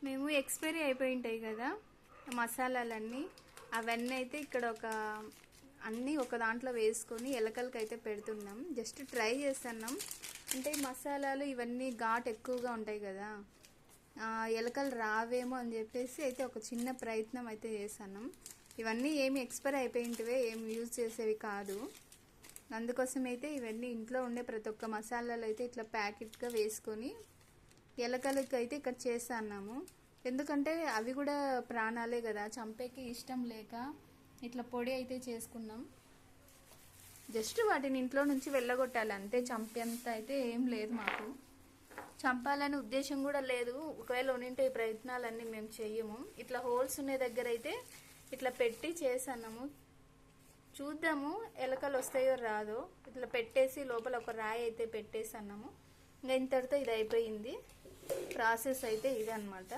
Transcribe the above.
మేము ఎక్స్పైరీ అయిపోయి ఉంటాయి కదా మసాలాలన్నీ, అవన్నీ అయితే ఇక్కడ అన్నీ ఒక దాంట్లో వేసుకొని ఎలకలకి అయితే పెడుతున్నాం. జస్ట్ ట్రై చేస్తున్నాం. అంటే మసాలాలు ఇవన్నీ ఘాట్ ఎక్కువగా ఉంటాయి కదా, ఎలకలు రావేమో అని చెప్పేసి అయితే ఒక చిన్న ప్రయత్నం అయితే చేస్తున్నాం. ఇవన్నీ ఏమి ఎక్స్పైర్ అయిపోయింటివే, ఏమి యూజ్ చేసేవి కాదు. అందుకోసం అయితే ఇవన్నీ ఇంట్లో ఉండే ప్రతి ఒక్క మసాలాలు అయితే ఇట్లా ప్యాకెట్గా వేసుకొని ఎలకలకి అయితే ఇక్కడ చేస్తున్నాము. ఎందుకంటే అవి కూడా ప్రాణాలే కదా, చంపేకి ఇష్టం లేక ఇట్లా పొడి అయితే చేసుకున్నాం. జస్ట్ వాటిని ఇంట్లో నుంచి వెళ్ళగొట్టాలి అంతే, చంపేంత అయితే ఏం లేదు మాకు. చంపాలనే ఉద్దేశం కూడా లేదు. ఒకవేళ ఉంటే ఈ ప్రయత్నాలన్నీ మేము చెయ్యము. ఇట్లా హోల్స్ ఉన్న దగ్గర అయితే ఇట్లా పెట్టి చేస్తున్నాము. చూద్దాము ఎలకలు వస్తాయో రాదో. ఇట్లా పెట్టేసి లోపల ఒక రాయి అయితే పెట్టేసి అన్నాము. ఇంకా ఇంతటితో ఇది అయిపోయింది. ప్రాసెస్ అయితే ఇదన్నమాట.